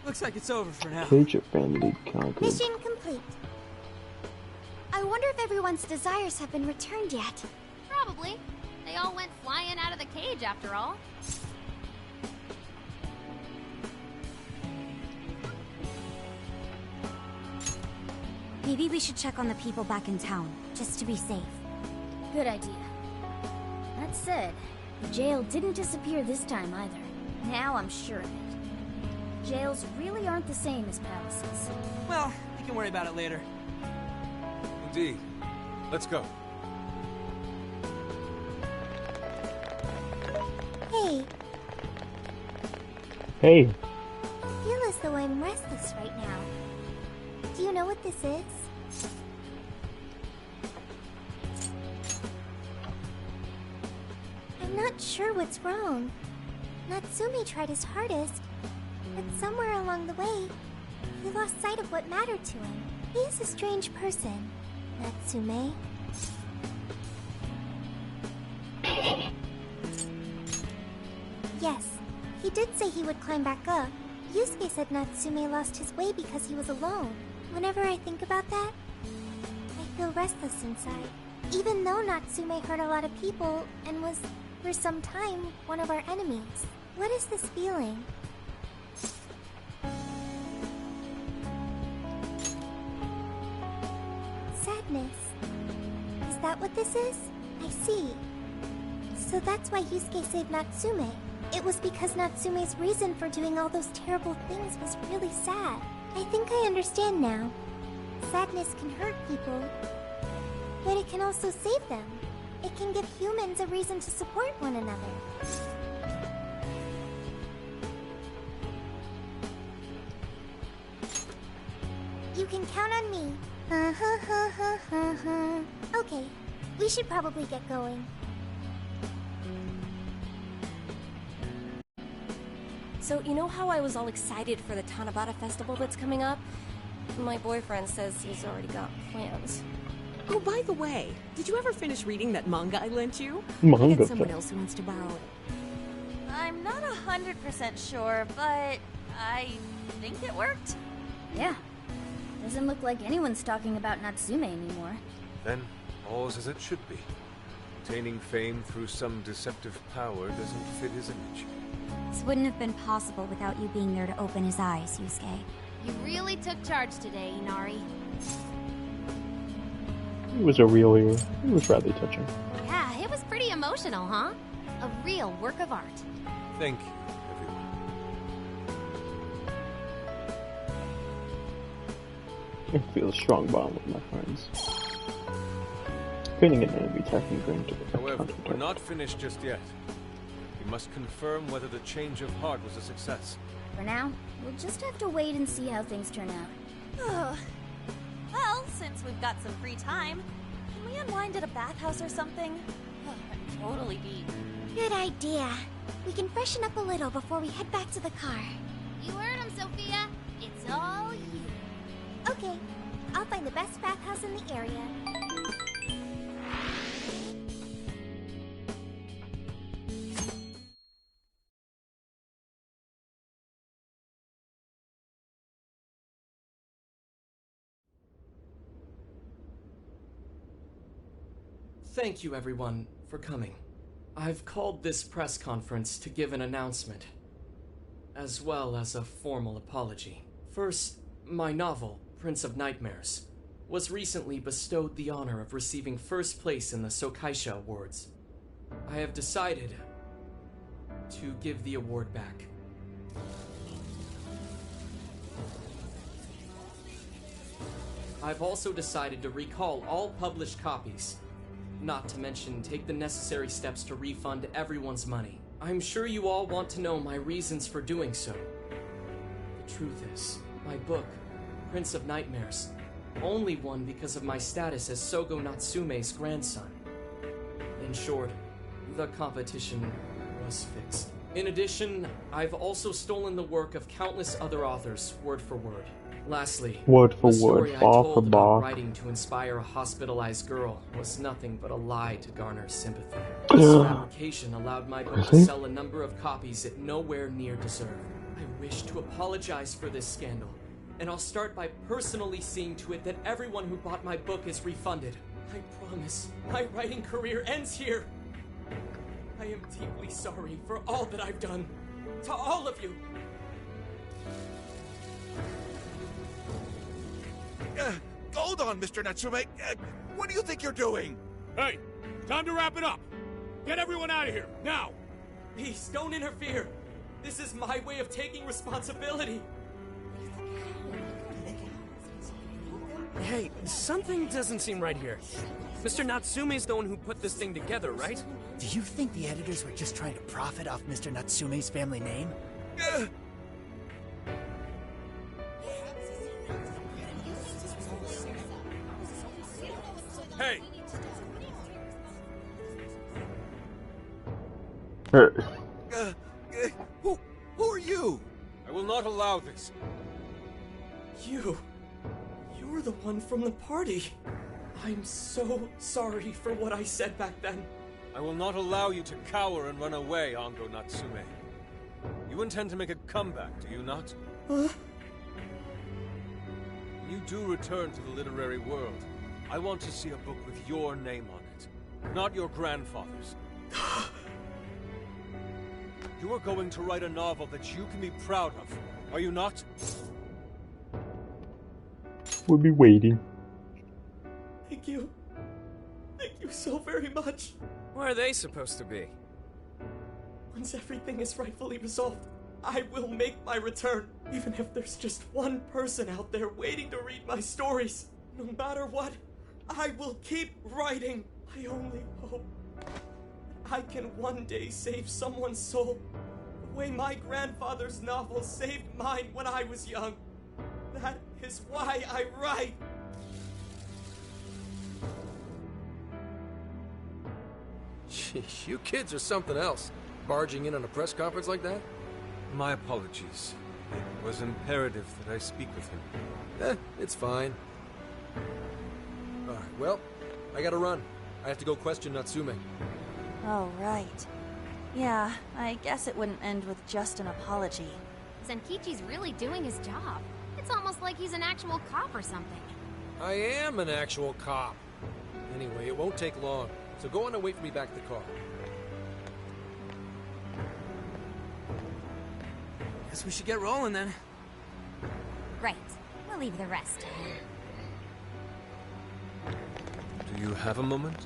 Looks like it's over for now. Cage abandoned, conquered. Mission complete. I wonder if everyone's desires have been returned yet. Probably. They all went flying out of the cage after all. Maybe we should check on the people back in town, just to be safe. Good idea. That said, the jail didn't disappear this time either. Now I'm sure of it. Jails really aren't the same as palaces. Well, we can worry about it later. Indeed. Let's go. Hey. Hey. I feel as though I'm restless right now. Do you know what this is? I'm not sure what's wrong. Natsume tried his hardest, but somewhere along the way, he lost sight of what mattered to him. He is a strange person, Natsume. Yes, he did say he would climb back up. Yusuke said Natsume lost his way because he was alone. Whenever I think about that, I feel restless inside. Even though Natsume hurt a lot of people and was, for some time, one of our enemies. What is this feeling? Sadness. Is that what this is? I see. So that's why Yusuke saved Natsume. It was because Natsume's reason for doing all those terrible things was really sad. I think I understand now. Sadness can hurt people, but it can also save them. It can give humans a reason to support one another. You can count on me. Okay, we should probably get going. So, you know how I was all excited for the Tanabata festival that's coming up? My boyfriend says he's already got plans. Oh, by the way, did you ever finish reading that manga I lent you? Manga. I got someone else who wants to borrow it. I'm not 100% sure, but I think it worked. Yeah. Doesn't look like anyone's talking about Natsume anymore. Then, all's as it should be. Obtaining fame through some deceptive power doesn't fit his image. This wouldn't have been possible without you being there to open his eyes, Yusuke. You really took charge today, Inari. He was a real hero. It was rather touching. Yeah, it was pretty emotional, huh? A real work of art. Thank you, everyone. I feel a strong bond with my friends. Feeling an enemy attacking going to However, we're not finished just yet. We must confirm whether the change of heart was a success. For now, we'll just have to wait and see how things turn out. Well, since we've got some free time, can we unwind at a bathhouse or something? I'm totally beat. Good idea. We can freshen up a little before we head back to the car. You heard him, Sophia. It's all you. Okay, I'll find the best bathhouse in the area. Thank you, everyone, for coming. I've called this press conference to give an announcement, as well as a formal apology. First, my novel, Prince of Nightmares, was recently bestowed the honor of receiving first place in the Sokaisha Awards. I have decided to give the award back. I've also decided to recall all published copies, not to mention take the necessary steps to refund everyone's money. I'm sure you all want to know my reasons for doing so. The truth is, my book, Prince of Nightmares, only won because of my status as Sogo Natsume's grandson. In short, the competition was fixed. In addition, I've also stolen the work of countless other authors, word for word. Lastly, Word for the story word, I bar for told about bar. writing to inspire a hospitalized girl was nothing but a lie to garner sympathy. This fabrication allowed my book to Really? sell a number of copies it nowhere near deserved. I wish to apologize for this scandal, and I'll start by personally seeing to it that everyone who bought my book is refunded. I promise, my writing career ends here. I am deeply sorry for all that I've done. To all of you. Hold on, Mr. Natsume. What do you think you're doing? Hey, time to wrap it up. Get everyone out of here, now! Please, don't interfere. This is my way of taking responsibility. Hey, something doesn't seem right here. Mr. Natsume's the one who put this thing together, right? Do you think the editors were just trying to profit off Mr. Natsume's family name? Hey! Who are you? I will not allow this. You're the one from the party. I'm so sorry for what I said back then. I will not allow you to cower and run away, Ango Natsume. You intend to make a comeback, do you not? Huh? When you do return to the literary world, I want to see a book with your name on it, not your grandfather's. You are going to write a novel that you can be proud of, are you not? We'll be waiting. Thank you. Thank you so very much. Where are they supposed to be? Once everything is rightfully resolved, I will make my return, even if there's just one person out there waiting to read my stories. No matter what, I will keep writing. I only hope I can one day save someone's soul the way my grandfather's novel saved mine when I was young. That is why I write. Sheesh, you kids are something else. Barging in on a press conference like that? My apologies. It was imperative that I speak with him. It's fine. Alright, well, I gotta run. I have to go question Natsume. Oh, right. Yeah, I guess it wouldn't end with just an apology. Zenkichi's really doing his job. It's almost like he's an actual cop or something. I am an actual cop. Anyway, it won't take long, so go on and wait for me back at the car. Guess we should get rolling then. Right. We'll leave the rest to him. Do you have a moment?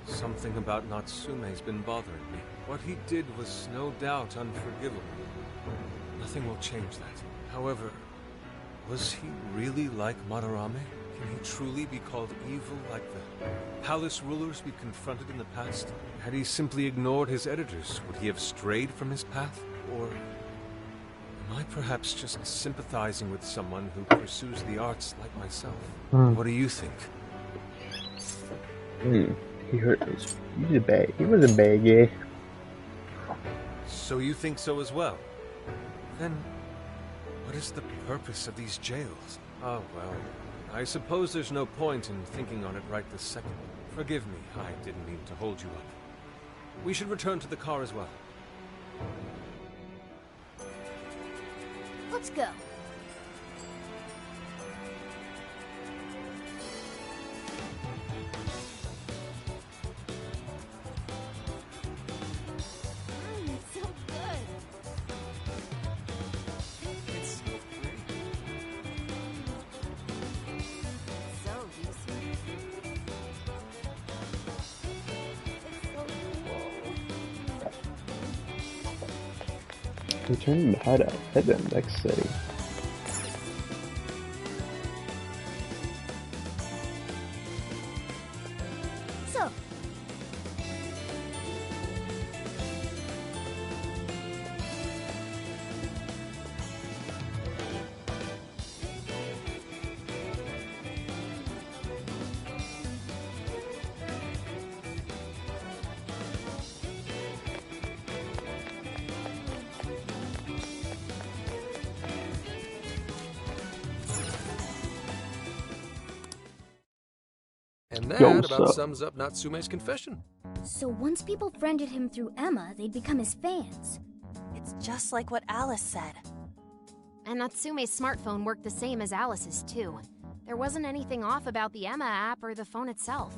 Something about Natsume's been bothering me. What he did was no doubt unforgivable. Nothing will change that. However, was he really like Madarame? Can he truly be called evil like the palace rulers we confronted in the past? Had he simply ignored his editors, would he have strayed from his path? Or am I perhaps just sympathizing with someone who pursues the arts like myself? What do you think? He hurt us. He was a bad guy. So you think so as well? Then, what is the purpose of these jails? Oh, well, I suppose there's no point in thinking on it right this second. Forgive me, I didn't mean to hold you up. We should return to the car as well. Let's go. It's so good. It's so pretty. So useful. It's so cool. Returning to hideout. Head to the next city. So, And that Yo, about sup? sums up Natsume's confession. So once people friended him through Emma, they'd become his fans. It's just like what Alice said. And Natsume's smartphone worked the same as Alice's, too. There wasn't anything off about the Emma app or the phone itself.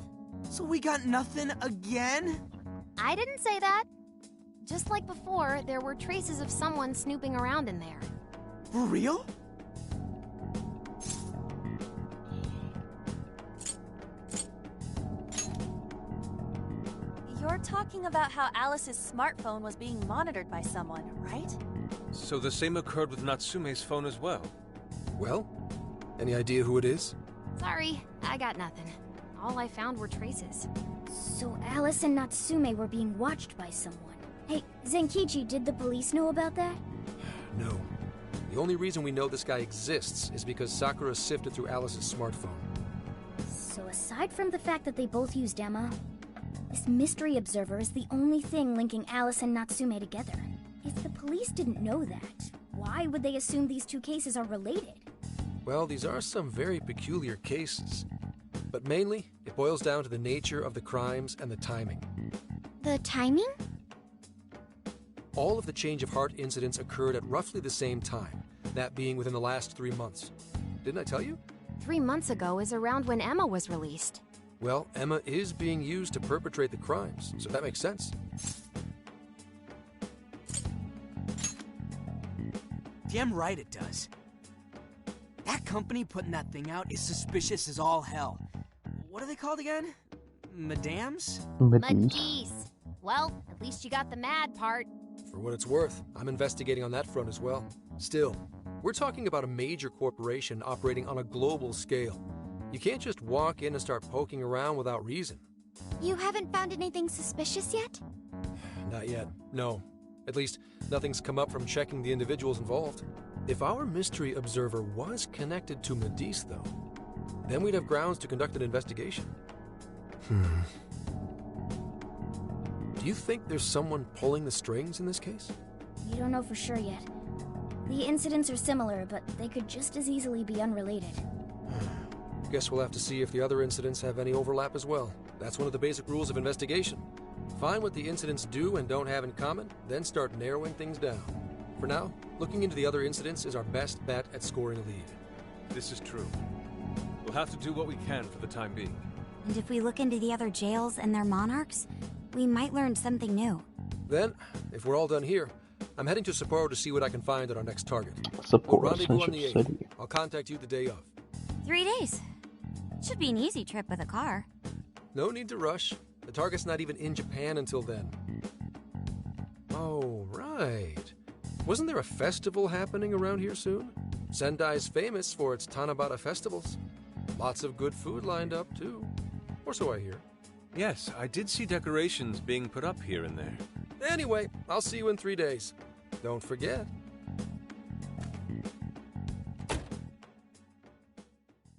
So we got nothing again? I didn't say that. Just like before, there were traces of someone snooping around in there. For real? You're talking about how Alice's smartphone was being monitored by someone, right? So the same occurred with Natsume's phone as well. Well, any idea who it is? Sorry, I got nothing. All I found were traces. So Alice and Natsume were being watched by someone. Hey, Zenkichi, did the police know about that? No. The only reason we know this guy exists is because Sakura sifted through Alice's smartphone. So aside from the fact that they both used Emma, this mystery observer is the only thing linking Alice and Natsume together. If the police didn't know that, why would they assume these two cases are related? Well, these are some very peculiar cases. But mainly, it boils down to the nature of the crimes and the timing. The timing? All of the change of heart incidents occurred at roughly the same time, that being within the last 3 months. Didn't I tell you? 3 months ago is around when Emma was released. Well, Emma is being used to perpetrate the crimes, so that makes sense. Damn right it does. That company putting that thing out is suspicious as all hell. What are they called again? Madams? Madise. Well, at least you got the mad part. For what it's worth, I'm investigating on that front as well. Still, we're talking about a major corporation operating on a global scale. You can't just walk in and start poking around without reason. You haven't found anything suspicious yet? Not yet, no. At least, nothing's come up from checking the individuals involved. If our mystery observer was connected to Madise, though, then we'd have grounds to conduct an investigation. Do you think there's someone pulling the strings in this case? We don't know for sure yet. The incidents are similar, but they could just as easily be unrelated. Guess we'll have to see if the other incidents have any overlap as well. That's one of the basic rules of investigation. Find what the incidents do and don't have in common, then start narrowing things down. For now, looking into the other incidents is our best bet at scoring a lead. This is true. We'll have to do what we can for the time being. And if we look into the other jails and their monarchs, we might learn something new. Then, if we're all done here, I'm heading to Sapporo to see what I can find at our next target. Sapporo, We'll rendezvous on the Central 8th. City. I'll contact you the day of. 3 days. Should be an easy trip with a car. No need to rush. The target's not even in Japan until then. Oh, right. Wasn't there a festival happening around here soon? Sendai's famous for its Tanabata festivals. Lots of good food lined up, too. Or so I hear. Yes, I did see decorations being put up here and there. Anyway, I'll see you in 3 days. Don't forget.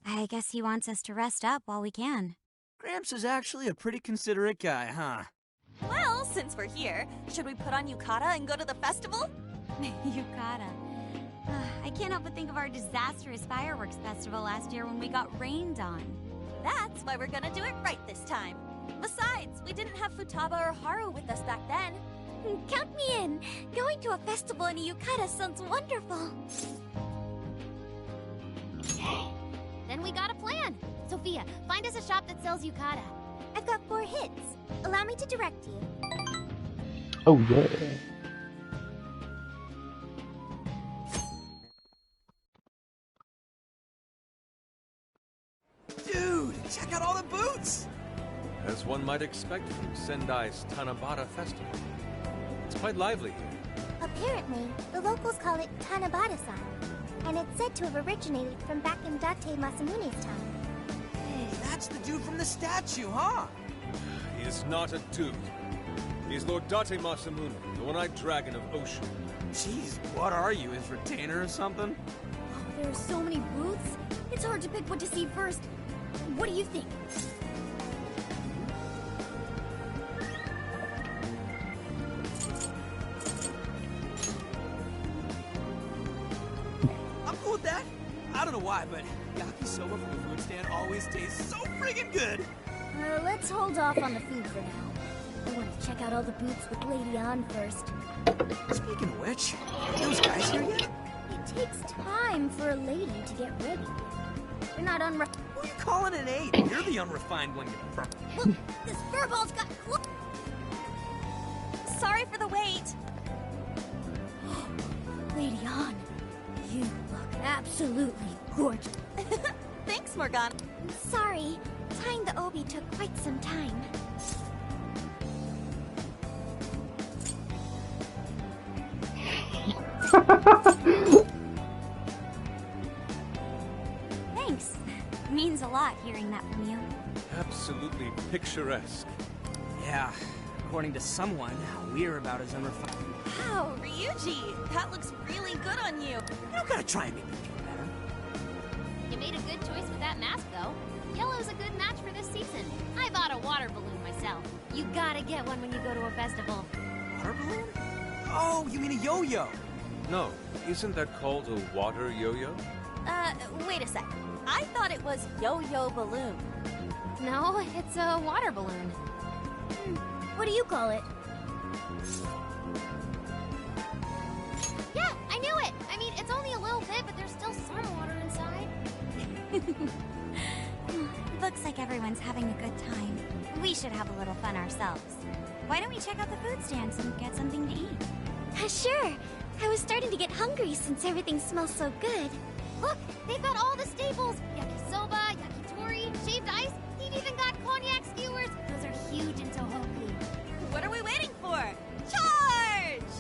I guess he wants us to rest up while we can. Gramps is actually a pretty considerate guy, huh? Well, since we're here, should we put on yukata and go to the festival? Yukata. I can't help but think of our disastrous fireworks festival last year when we got rained on. That's why we're gonna do it right this time. Besides, we didn't have Futaba or Haru with us back then. Count me in! Going to a festival in a yukata sounds wonderful. Then we got a plan. Sophia, find us a shop that sells yukata. I've got 4 hits. Allow me to direct you. Oh, yeah. Dude, check out all the boots! As one might expect from Sendai's Tanabata festival. It's quite lively here. Apparently, the locals call it Tanabata-san, and it's said to have originated from back in Date Masamune's time. That's the dude from the statue, huh? He is not a dude. He's Lord Date Masamune, the one-eyed dragon of Ocean. Jeez, what are you, his retainer or something? Oh, there are so many booths. It's hard to pick what to see first. What do you think? I'm cool with that. I don't know why, but yakisoba from the food stand always tastes so friggin' good. Let's hold off on the food for now. I want to check out all the booths with Lady On first. Speaking of which, are those guys here yet? It takes time for a lady to get ready. They're not Who are you calling an aide? You're the unrefined one, you Look, this furball's got Sorry for the wait. Lady On, you look absolutely gorgeous. Thanks, Morgana. Sorry, tying the obi took quite some time. Thanks. Means a lot hearing that from you. Absolutely picturesque. Yeah, according to someone, we're about as unrefined. Wow, Ryuji, that looks really good on you. You don't gotta try and make me feel better. You made a good choice with that mask, though. Yellow's a good match for this season. I bought a water balloon myself. You gotta get one when you go to a festival. Water balloon? Oh, you mean a yo-yo? No, isn't that called a water yo-yo? Wait a sec. I thought it was yo-yo balloon. No, it's a water balloon. What do you call it? Yeah, I knew it! I mean, it's only a little bit, but there's still some water inside. Looks like everyone's having a good time. We should have a little fun ourselves. Why don't we check out the food stands and get something to eat? Sure. I was starting to get hungry since everything smells so good. Look, they've got all the staples. Yakisoba, yakitori, shaved ice. They've even got cognac skewers. Those are huge in Tohoku. What are we waiting for? Charge!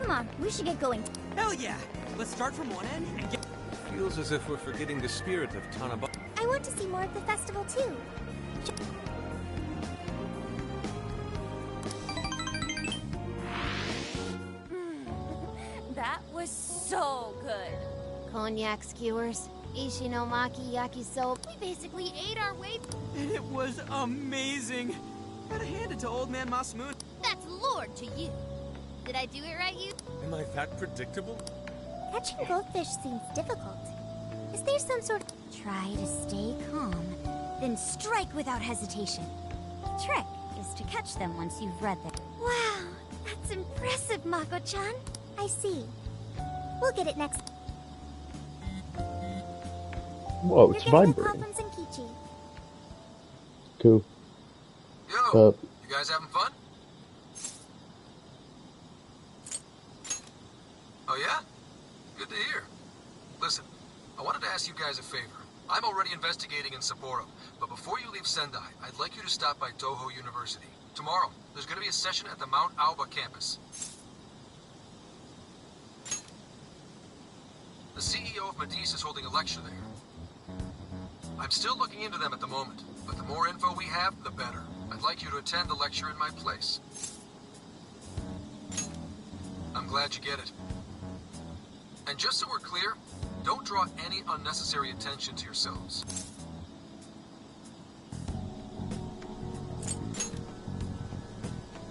Come on, we should get going. Hell yeah! Let's start from one end and get... Feels as if we're forgetting the spirit of Tanaba. I want to see more of the festival too. That was so good. Cognac skewers, ishinomaki yakisoba. We basically ate our way. And it was amazing! Gotta hand it to old man Masamune. That's Lord to you. Did I do it right, you? Am I that predictable? Catching goldfish seems difficult. Is there some sort of... Try to stay calm, then strike without hesitation. The trick is to catch them once you've read them. Wow, that's impressive, Mako-chan. I see. We'll get it next. Whoa, it's You're getting a call vibrating. from Zenkichi. Cool. Yo, you guys having fun? Oh yeah? Good to hear. Listen, I wanted to ask you guys a favor. I'm already investigating in Sapporo, but before you leave Sendai, I'd like you to stop by Toho University. Tomorrow, there's going to be a session at the Mount Aoba campus. The CEO of Medice is holding a lecture there. I'm still looking into them at the moment, but the more info we have, the better. I'd like you to attend the lecture in my place. I'm glad you get it. And just so we're clear, don't draw any unnecessary attention to yourselves.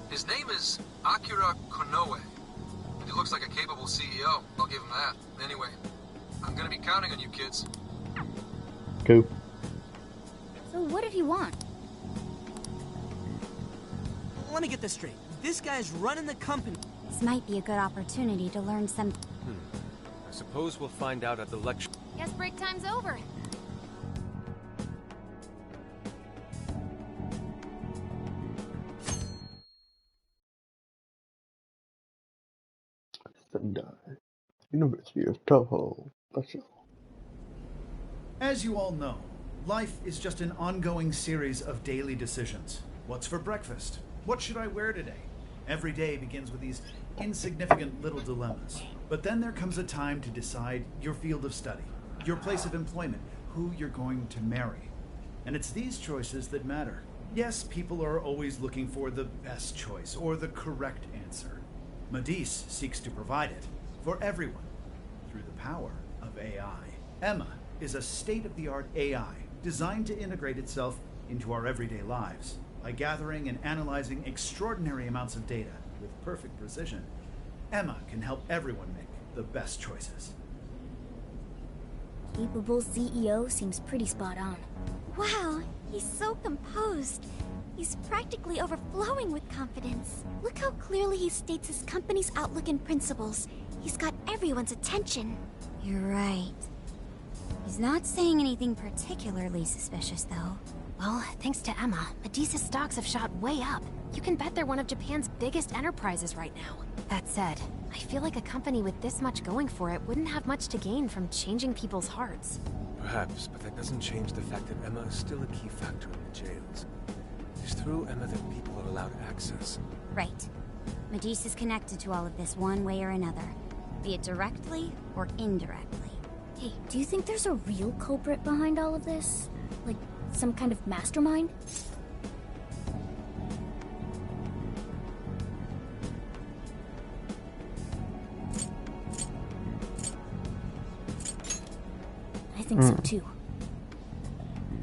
His name is Akira Konoe, and he looks like a capable CEO. I'll give him that. Anyway, I'm gonna be counting on you kids. Cool. So what did he want? Let me get this straight. This guy's running the company. This might be a good opportunity to learn some... I suppose we'll find out at the lecture. Guess break time's over. Sendai. University of Toho. That's all. As you all know, life is just an ongoing series of daily decisions. What's for breakfast? What should I wear today? Every day begins with these insignificant little dilemmas. But then there comes a time to decide your field of study, your place of employment, who you're going to marry. And it's these choices that matter. Yes, people are always looking for the best choice or the correct answer. Medice seeks to provide it for everyone through the power of AI. Emma is a state-of-the-art AI designed to integrate itself into our everyday lives. By gathering and analyzing extraordinary amounts of data with perfect precision, Emma can help everyone make the best choices. capable CEO seems pretty spot on. Wow, he's so composed. He's practically overflowing with confidence. Look how clearly he states his company's outlook and principles. He's got everyone's attention. You're right. He's not saying anything particularly suspicious, though. Well, thanks to Emma, Medea's stocks have shot way up. You can bet they're one of Japan's biggest enterprises right now. That said, I feel like a company with this much going for it wouldn't have much to gain from changing people's hearts. Perhaps, but that doesn't change the fact that Emma is still a key factor in the jails. It's through Emma that people are allowed access. Right. Medis is connected to all of this one way or another, be it directly or indirectly. Hey, do you think there's a real culprit behind all of this? Like, some kind of mastermind? I think so too.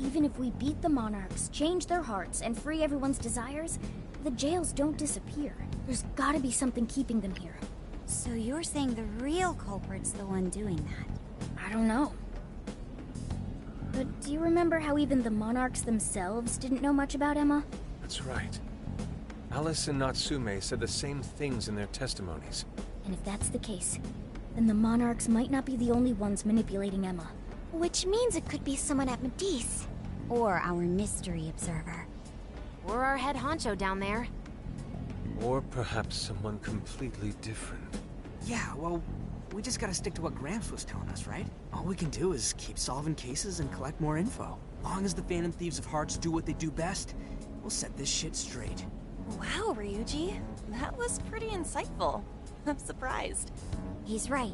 Even if we beat the Monarchs, change their hearts, and free everyone's desires, the jails don't disappear. There's gotta be something keeping them here. So you're saying the real culprit's the one doing that? I don't know. But do you remember how even the Monarchs themselves didn't know much about Emma? That's right. Alice and Natsume said the same things in their testimonies. And if that's the case, then the Monarchs might not be the only ones manipulating Emma. Which means it could be someone at Medea's. Or our mystery observer. Or our head honcho down there. Or perhaps someone completely different. Yeah, well, we just gotta stick to what Gramps was telling us, right? All we can do is keep solving cases and collect more info. Long as the Phantom Thieves of Hearts do what they do best, we'll set this shit straight. Wow, Ryuji. That was pretty insightful. I'm surprised. He's right.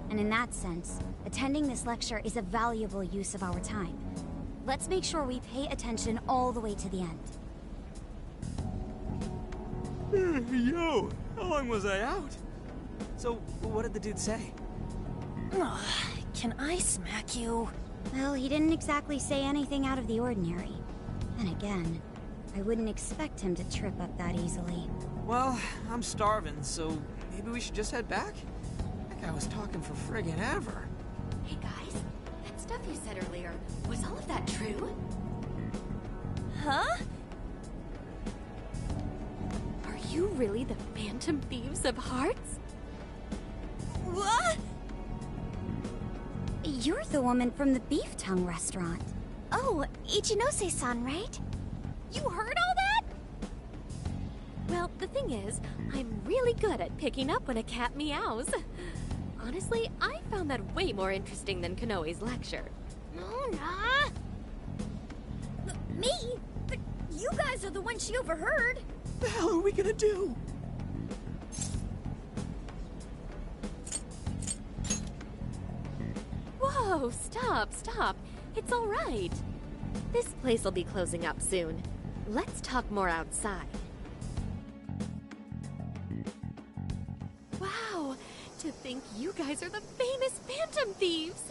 And in that sense, attending this lecture is a valuable use of our time. Let's make sure we pay attention all the way to the end. Yo, how long was I out? So, what did the dude say? Ugh, can I smack you? Well, he didn't exactly say anything out of the ordinary. Then again, I wouldn't expect him to trip up that easily. Well, I'm starving, so maybe we should just head back? That guy was talking for friggin' ever. Hey guys, that stuff you said earlier, was all of that true? Huh? Are you really the Phantom Thieves of Hearts? What? You're the woman from the beef tongue restaurant. Oh, Ichinose-san, right? You heard all that? Well, the thing is, I'm really good at picking up when a cat meows. Honestly, I found that way more interesting than Konoe's lecture. Mona! Me? But you guys are the ones she overheard. The hell are we gonna do? Whoa, stop. It's all right. This place will be closing up soon. Let's talk more outside. Wow, to think you guys are the famous Phantom Thieves.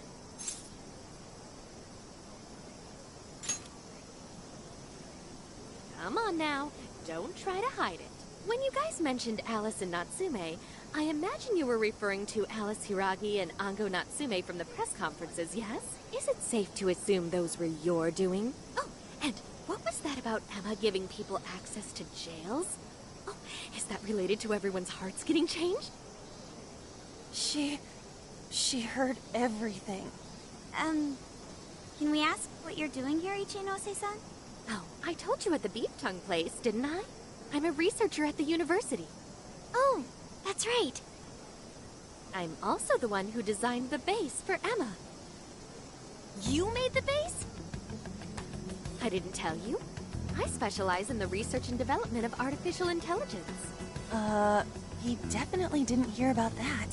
Come on now, don't try to hide it. When you guys mentioned Alice and Natsume, I imagine you were referring to Alice Hiragi and Ango Natsume from the press conferences, yes? Is it safe to assume those were your doing? Oh, and what was that about Emma giving people access to jails? Oh, is that related to everyone's hearts getting changed? She heard everything. Can we ask what you're doing here, Ichinose-san? Oh, I told you at the beef tongue place, didn't I? I'm a researcher at the university. Oh, that's right. I'm also the one who designed the base for Emma. You made the base? I didn't tell you. I specialize in the research and development of artificial intelligence. He definitely didn't hear about that.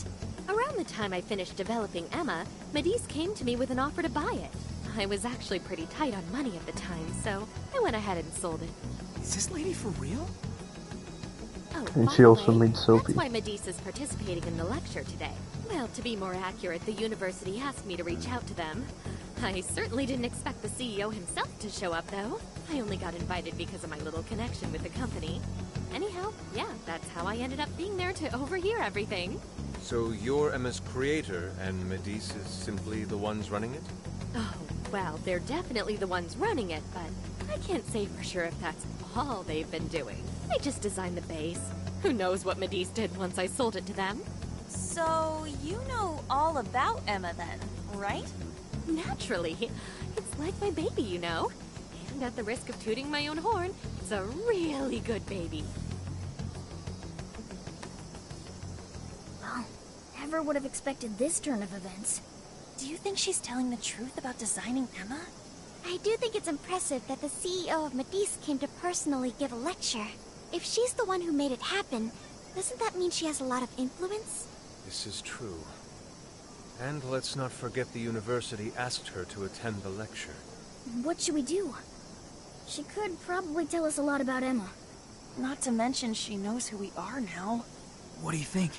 Around the time I finished developing Emma, Medea's came to me with an offer to buy it. I was actually pretty tight on money at the time, so I went ahead and sold it. Is this lady for real? Oh, And by she the also way, made Sophie. That's why Medea's participating in the lecture today. Well, to be more accurate, the university asked me to reach out to them. I certainly didn't expect the CEO himself to show up, though. I only got invited because of my little connection with the company. Anyhow, yeah, that's how I ended up being there to overhear everything. So you're Emma's creator, and Medice is simply the ones running it? Oh, well, they're definitely the ones running it, but I can't say for sure if that's all they've been doing. I just designed the base. Who knows what Medice did once I sold it to them? So, you know all about Emma then, right? Naturally. It's like my baby, you know. And at the risk of tooting my own horn, it's a really good baby. Well, never would have expected this turn of events. Do you think she's telling the truth about designing Emma? I do think it's impressive that the CEO of Medice came to personally give a lecture. If she's the one who made it happen, doesn't that mean she has a lot of influence? This is true. And let's not forget the university asked her to attend the lecture. What should we do? She could probably tell us a lot about Emma. Not to mention she knows who we are now. What do you think?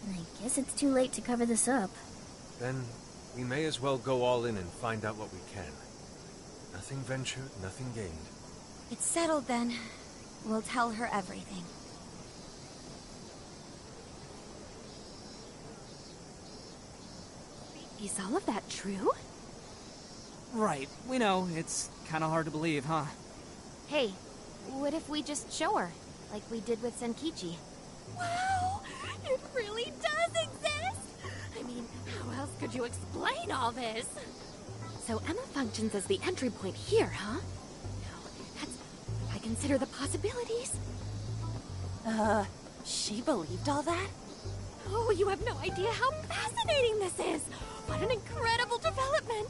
I guess it's too late to cover this up. Then we may as well go all in and find out what we can. Nothing ventured, nothing gained. It's settled then. We'll tell her everything. Is all of that true? Right. We know. It's kind of hard to believe, huh? Hey, what if we just show her, like we did with Senkichi? Wow! It really does exist! I mean, how else could you explain all this? So Emma functions as the entry point here, huh? No, that's... I consider the possibilities. She believed all that? Oh, you have no idea how fascinating this is! What an incredible development!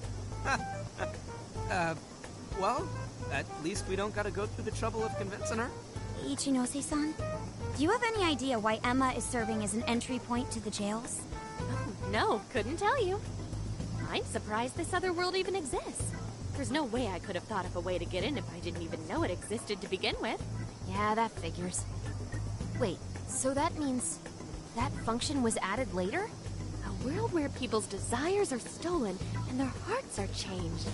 Well, at least we don't gotta go through the trouble of convincing her. Ichinose-san, do you have any idea why Emma is serving as an entry point to the jails? Oh, no, couldn't tell you. I'm surprised this other world even exists. There's no way I could have thought of a way to get in if I didn't even know it existed to begin with. Yeah, that figures. Wait, so that means that function was added later? A world where people's desires are stolen and their hearts are changed.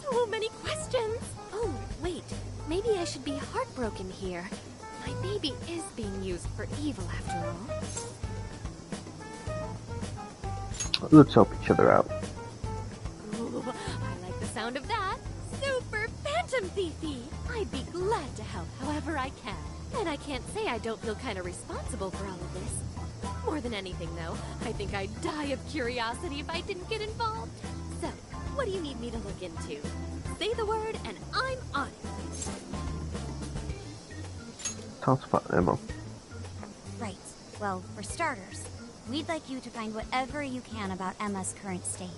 So many questions. Oh, wait. Maybe I should be heartbroken here. My baby is being used for evil after all. Let's help each other out. Ooh, I like the sound of that. Super Phantom Thiefy! I'd be glad to help however I can. And I can't say I don't feel kind of responsible for all of this. More than anything, though, I think I'd die of curiosity if I didn't get involved. So, what do you need me to look into? Say the word and I'm on it. Tell us about Emma. Right. Well, for starters, we'd like you to find whatever you can about Emma's current state.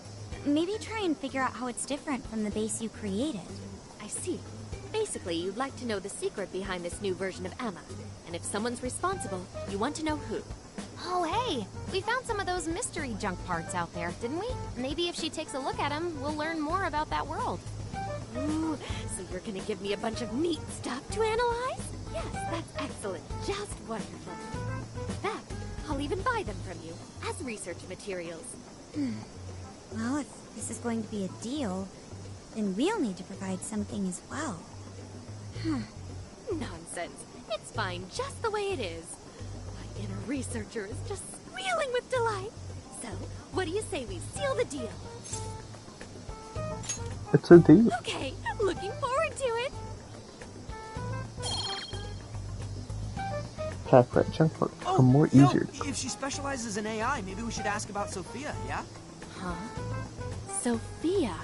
Maybe try and figure out how it's different from the base you created. I see. Basically, you'd like to know the secret behind this new version of Emma. And if someone's responsible, you want to know who. Oh, hey! We found some of those mystery junk parts out there, didn't we? Maybe if she takes a look at them, we'll learn more about that world. Ooh, so you're gonna give me a bunch of neat stuff to analyze? Yes, that's excellent. Just wonderful. In fact, I'll even buy them from you as research materials. Well, if this is going to be a deal, then we'll need to provide something as well. Nonsense. It's fine just the way it is. My inner researcher is just squealing with delight. So, what do you say we seal the deal? It's a deal. Okay, looking forward to it. Pack that junk part to become more no, easier. If she specializes in AI, maybe we should ask about Sophia, yeah? Huh? Sophia?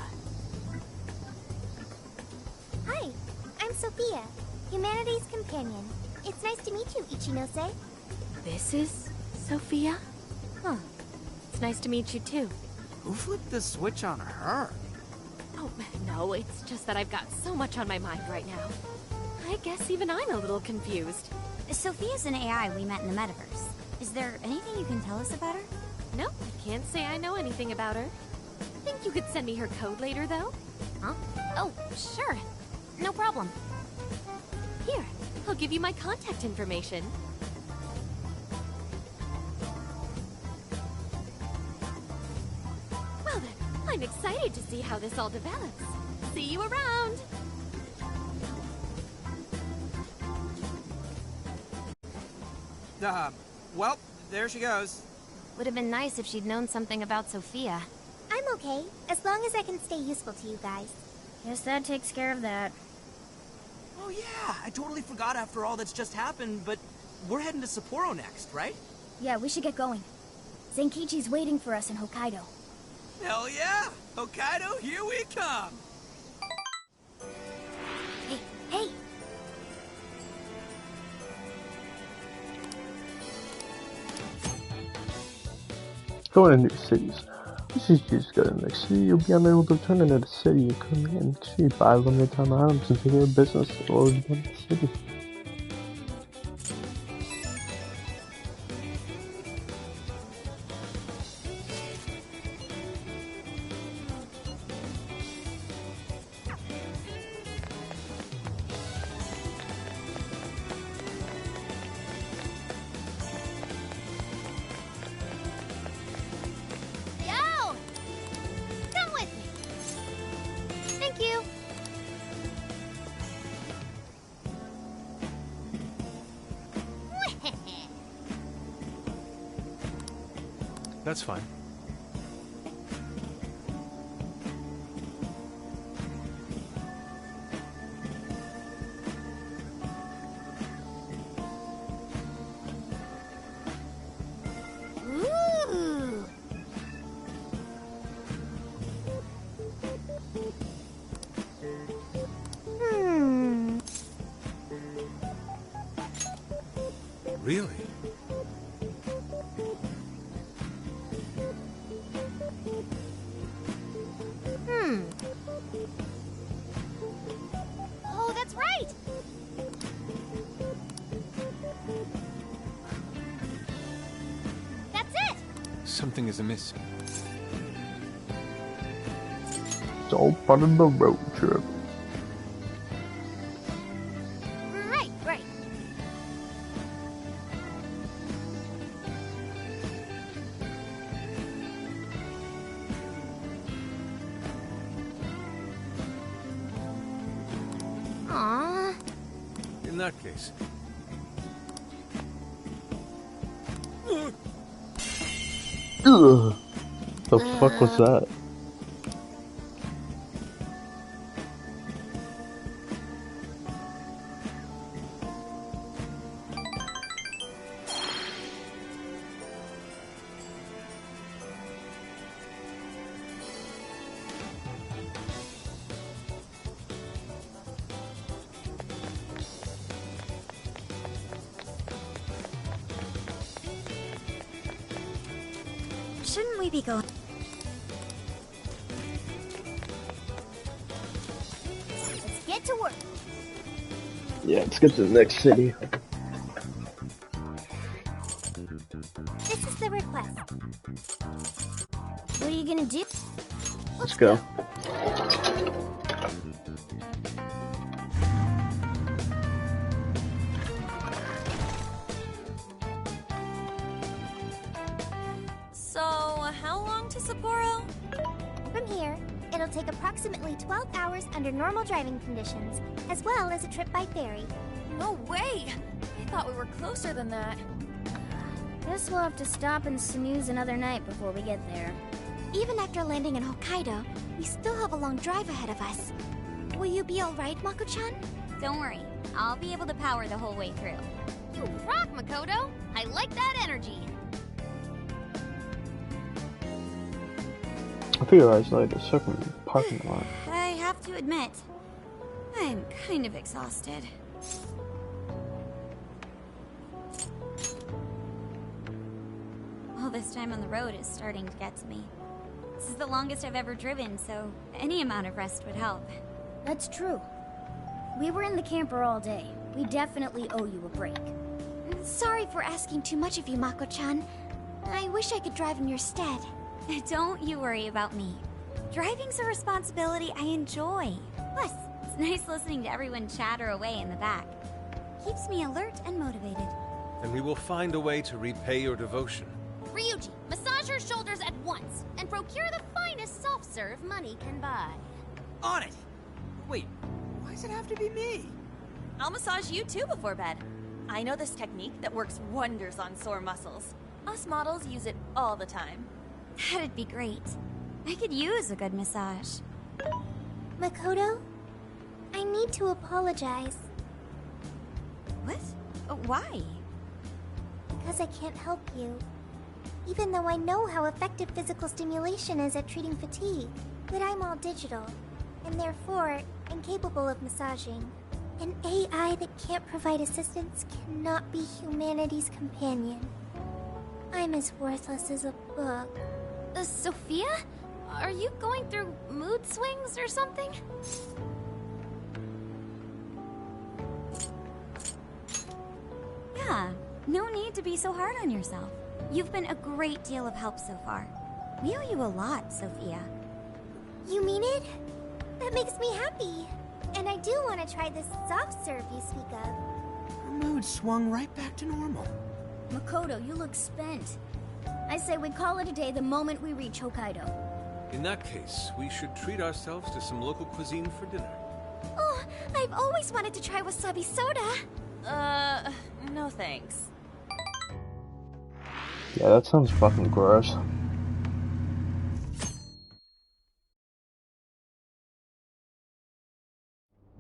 Hi, I'm Sophia, Humanity's companion. It's nice to meet you, Ichinose. This is Sophia? Huh. It's nice to meet you too. Who flipped the switch on her? Oh, no, it's just that I've got so much on my mind right now. I guess even I'm a little confused. Sophia's an AI we met in the metaverse. Is there anything you can tell us about her? No, I can't say I know anything about her. Think you could send me her code later, though? Huh? Oh, sure. No problem. Here, I'll give you my contact information. excited to see how this all develops. See you around! Well, there she goes. Would have been nice if she'd known something about Sophia. I'm okay, as long as I can stay useful to you guys. Guess that takes care of that. Oh yeah, I totally forgot after all that's just happened, but we're heading to Sapporo next, right? Yeah, we should get going. Zenkichi's waiting for us in Hokkaido. Hell yeah! Hokkaido, here we come! Hey, hey! Going to new cities. This is just go to the next city. You'll be unable to return to the city you come in. So you buy limited time items and take care of business or you go to the city. Yo! Come with me. Thank you. That's fine. Ooh. Really? Oh, that's right. That's it. Something is amiss. It's all part of the road trip. Right, right. Aww. In that case. Ugh. The fuck was that? Shouldn't we be going? Let's get to work. Yeah, let's get to the next city. This is the request. What are you gonna do? Let's go. So, how long to Sapporo? From here, it'll take approximately 12 hours under normal driving conditions, as well as a trip by ferry. No way! I thought we were closer than that. Guess we'll have to stop and snooze another night before we get there. Even after landing in Hokkaido, we still have a long drive ahead of us. Will you be alright, Mako-chan? Don't worry, I'll be able to power the whole way through. You rock, Makoto! I like that energy! I figure I was like a second parking lot. I have to admit, I'm kind of exhausted. All this time on the road is starting to get to me. This is the longest I've ever driven, so any amount of rest would help. That's true. We were in the camper all day. We definitely owe you a break. Sorry for asking too much of you, Mako-chan. I wish I could drive in your stead. Don't you worry about me. Driving's a responsibility I enjoy. Plus, it's nice listening to everyone chatter away in the back. Keeps me alert and motivated. Then we will find a way to repay your devotion. Ryuji, massage her shoulders at once, and procure the finest soft-serve money can buy. On it! Wait, why does it have to be me? I'll massage you too before bed. I know this technique that works wonders on sore muscles. Us models use it all the time. That'd be great. I could use a good massage. Makoto, I need to apologize. What? Why? Because I can't help you. Even though I know how effective physical stimulation is at treating fatigue. But I'm all digital, and therefore incapable of massaging. An AI that can't provide assistance cannot be humanity's companion. I'm as worthless as a book. Sophia? Are you going through mood swings or something? Yeah, no need to be so hard on yourself. You've been a great deal of help so far. We owe you a lot, Sophia. You mean it? That makes me happy. And I do want to try this soft serve you speak of. Her mood swung right back to normal. Makoto, you look spent. I say we call it a day the moment we reach Hokkaido. In that case, we should treat ourselves to some local cuisine for dinner. Oh, I've always wanted to try wasabi soda. No thanks. Yeah, that sounds fucking gross.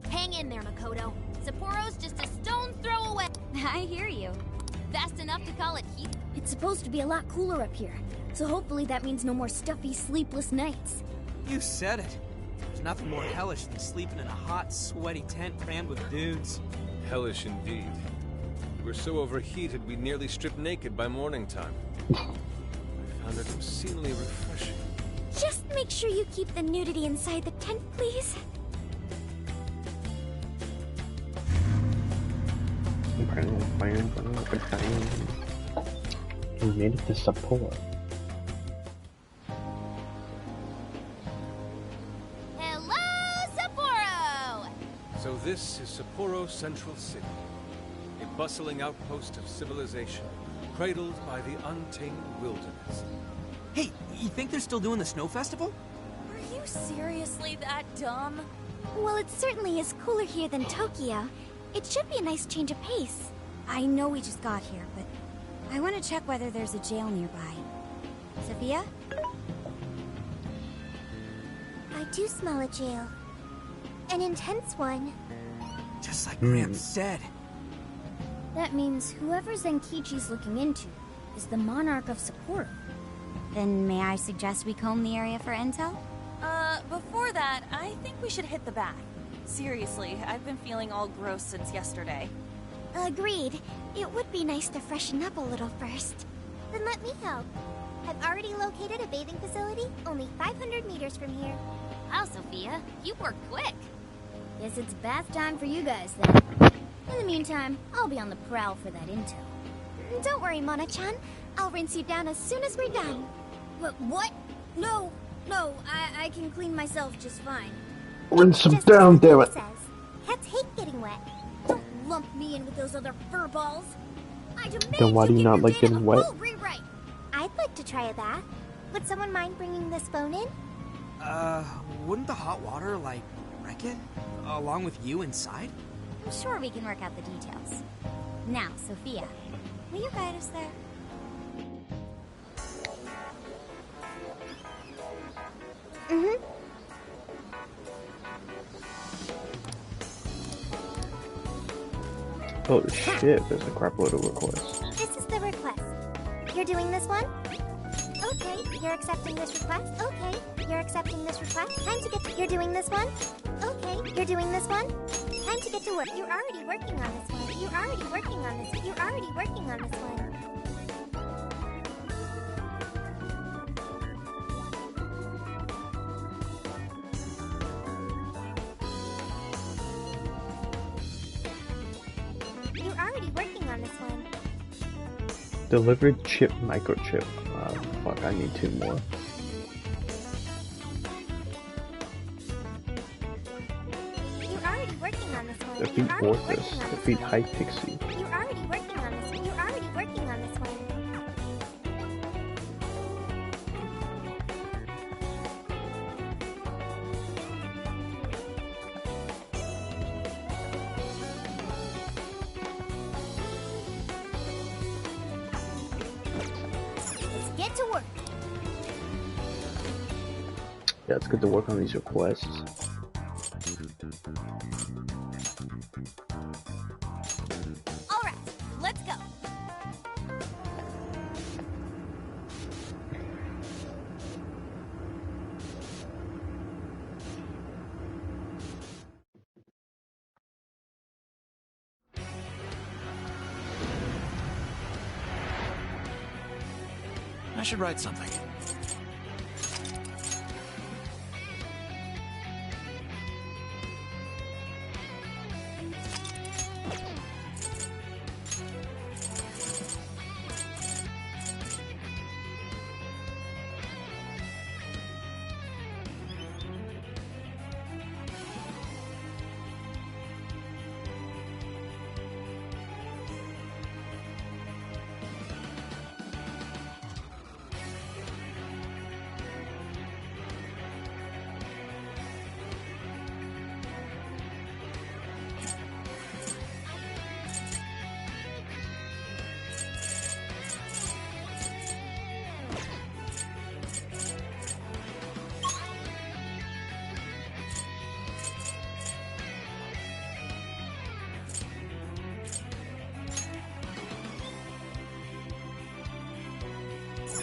Hang in there, Makoto. Sapporo's just a stone throw away. I hear you. Fast enough to call it heat. It's supposed to be a lot cooler up here, so hopefully that means no more stuffy, sleepless nights. You said it. There's nothing more hellish than sleeping in a hot, sweaty tent crammed with dudes. Hellish indeed. We're so overheated we nearly stripped naked by morning time. I found it obscenely refreshing. Just make sure you keep the nudity inside the tent, please. We made it to Sapporo. Hello, Sapporo! So this is Sapporo Central City. A bustling outpost of civilization, cradled by the untamed wilderness. Hey, you think they're still doing the snow festival? Are you seriously that dumb? Well, it certainly is cooler here than Tokyo. It should be a nice change of pace. I know we just got here, but I want to check whether there's a jail nearby. Sophia? I do smell a jail. An intense one. Just like Gramps said. That means whoever Zenkichi's looking into is the monarch of Sapporo. Then may I suggest we comb the area for intel? Before that, I think we should hit the bath. Seriously, I've been feeling all gross since yesterday. Agreed. It would be nice to freshen up a little first. Then let me help. I've already located a bathing facility only 500 meters from here. Wow, Sophia, you were quick. Guess it's bath time for you guys then. In the meantime, I'll be on the prowl for that intel. Don't worry, Mona-chan. I'll rinse you down as soon as we're done. What? No, I can clean myself just fine. Rinse him down, damn it. Cats hate getting wet. Don't lump me in with those other furballs. I demand Then why do you not like getting getting wet? Rewrite. I'd like to try a bath. Would someone mind bringing this phone in? Wouldn't the hot water, like, wreck it? Along with you inside? I'm sure we can work out the details. Now, Sophia, will you guide us there? Oh shit, there's a crapload of requests. This is the request. You're doing this one? Okay. You're accepting this request? Okay. You're accepting this request? Time to get to... You're doing this one? Okay. You're doing this one? Time to get to work. You're already working on this one. You're already working on this. You're already working on this one. You're already working on this one. Delivered chip microchip. Fuck, I need 2 more. You're already working on this one. Defeat Orthus. Defeat High Pixie. You're already working on this one. You're already working on this one. Yeah, it's good to work on these requests. Alright, let's go. I should write something.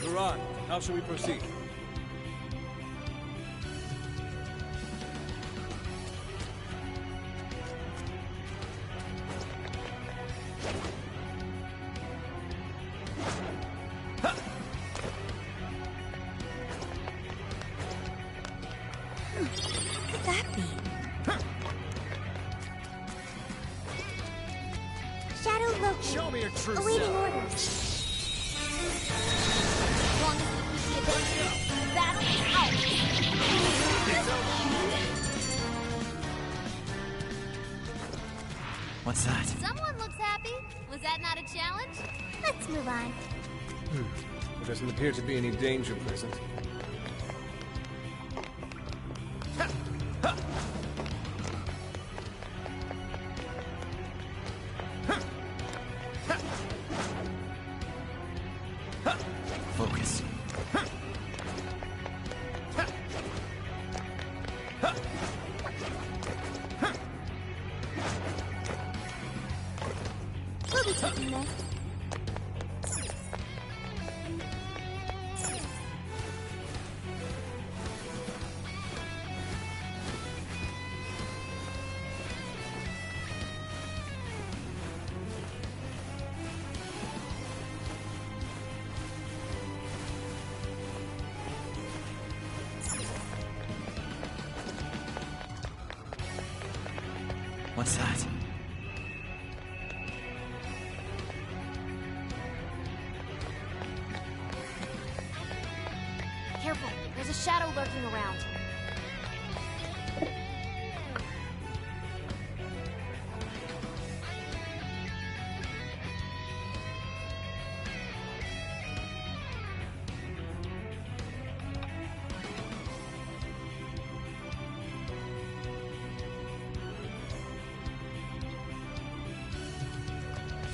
Duran, how shall we proceed? What could that be? Shadow Loki. Show me your true Awaiting self. orders. As long as we keep the advantage, battle is ours. What's that? Someone looks happy. Was that not a challenge? Let's move on. There doesn't appear to be any danger present. Focus. We'll be taking this. What's that? Careful, there's a shadow lurking around.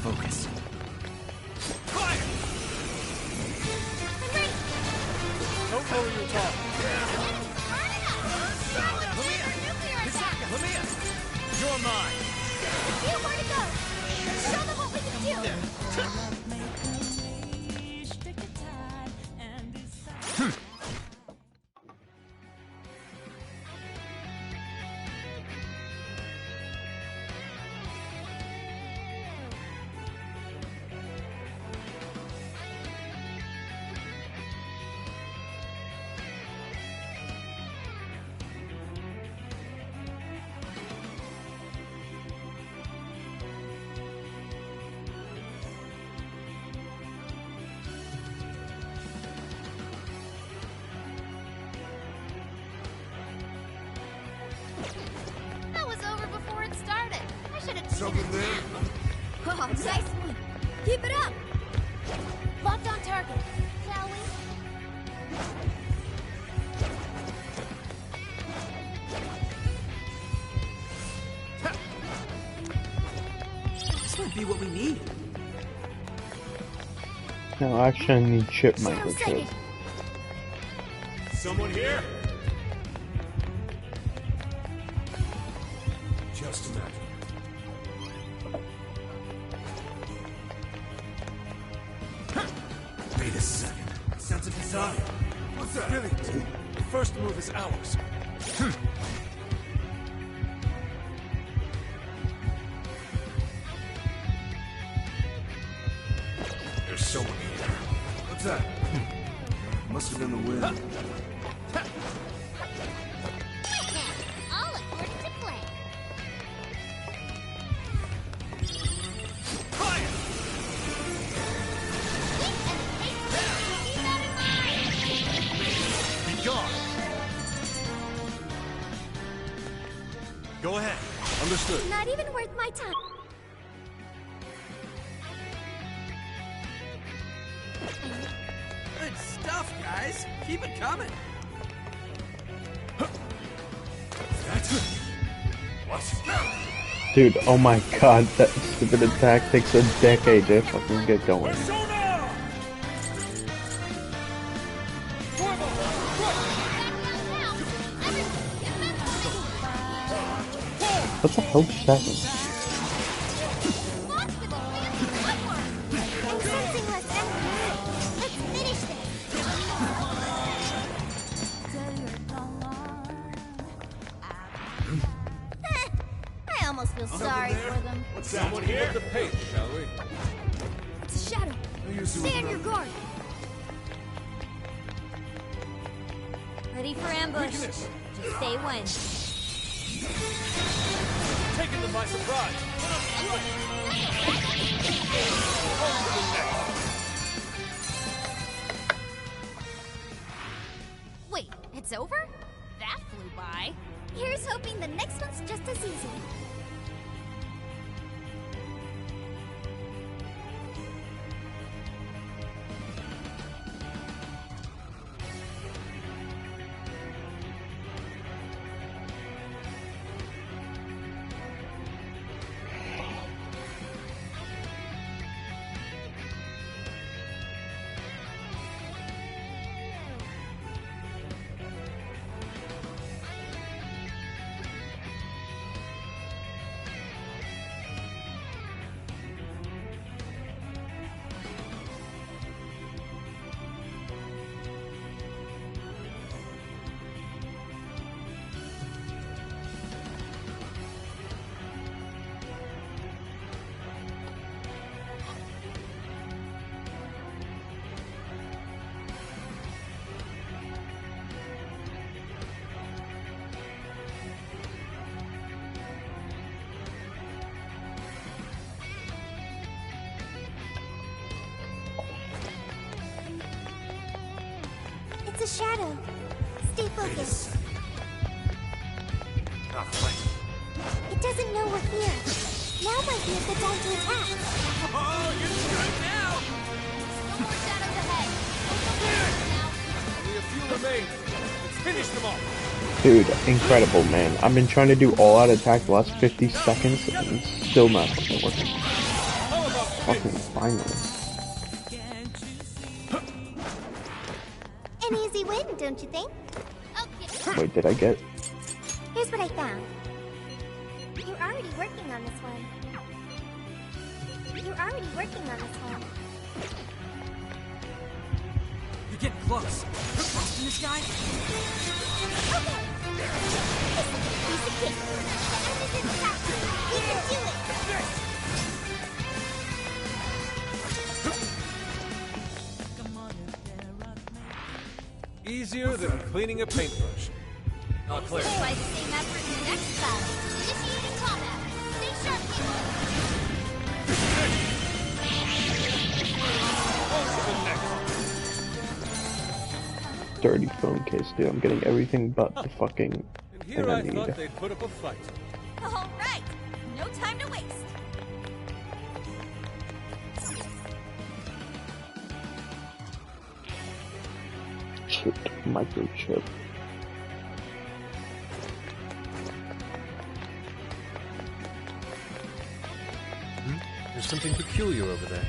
Focus. Don't lower your talk. You're mine. You where to go? Show them what we can do. That was over before it started. I should have. Something there? Oh, nice one. Keep it up. Locked on target. Shall we? This might be what we need. No, actually I need chip microchip. Someone here? time. What's that? Really? The first move is ours. There's so many here. What's that? Must have been the wind. All according to plan. Be gone. Go ahead. Understood. Not even worth my time. Good stuff, guys. Keep it coming. Dude, oh my god, that stupid attack takes a decade to fucking get going. What the hell just happened? I'm sensing less energy. Let's finish this. I almost feel sorry for them. What's that? Someone here? The pace, shall we? It's a shadow. Stay on your guard. Ready for ambush. Weakness. Just stay one. Taking them by surprise. Wait, it's over? That flew by. Here's hoping the next one's just as easy. It's a shadow. Stay focused. It doesn't know we're here. Now might be a good time to attack. Oh, you're good now! No more shadows ahead. Only a few remain. Let's finish them all. Dude, incredible, man. I've been trying to do all-out attack the last 50 seconds and it's still not fucking working. Fucking finally. An easy win, don't you think? Wait, did I get... Here's what I found. You're already working on this one. You're getting close. Trusting this guy? Okay. Piece of cake. This is faster. We can do it. Easier than cleaning a paintbrush. Not clear. Try the same effort in the next battle. Initiating combat. Stay sharp, Dirty phone case, dude. I'm getting everything but the fucking And thing here I I need. thought they'd put up a fight. All right, no time to waste. Chip, microchip. There's something peculiar over there.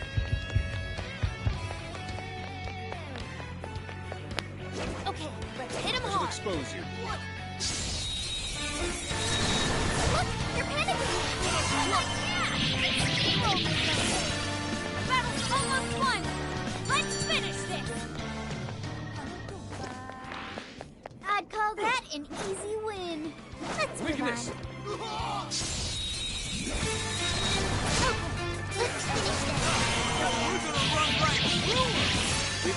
Okay, let's hit him I should hard. expose you. Look, they're panicking. The battle's almost won. Let's finish this.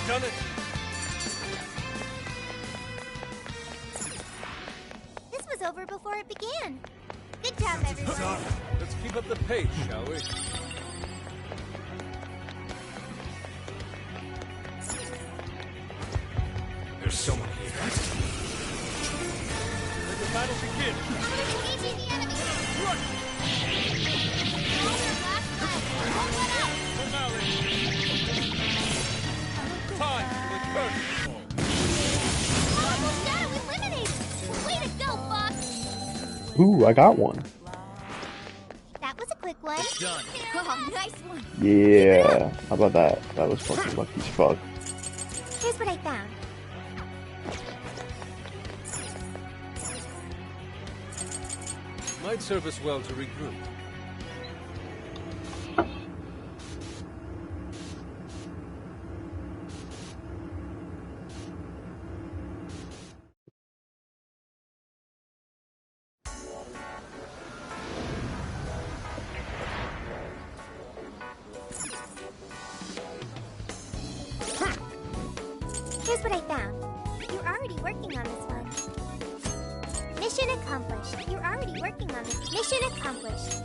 I've done it. This was over before it began. Good job, everyone. Let's keep up the pace, shall we? There's someone here. Let the battle begin. Engaging the enemy. Run! Time for the curtain. Oh, Shadow eliminated! Way to go, Fox! Ooh, I got one. That was a quick one. Done. Oh, nice one. Yeah. How about that? That was fucking lucky as fuck. Here's what I found. Might serve us well to regroup. Here's what I found. You're already working on this one. Mission accomplished. You're already working on this. Mission accomplished.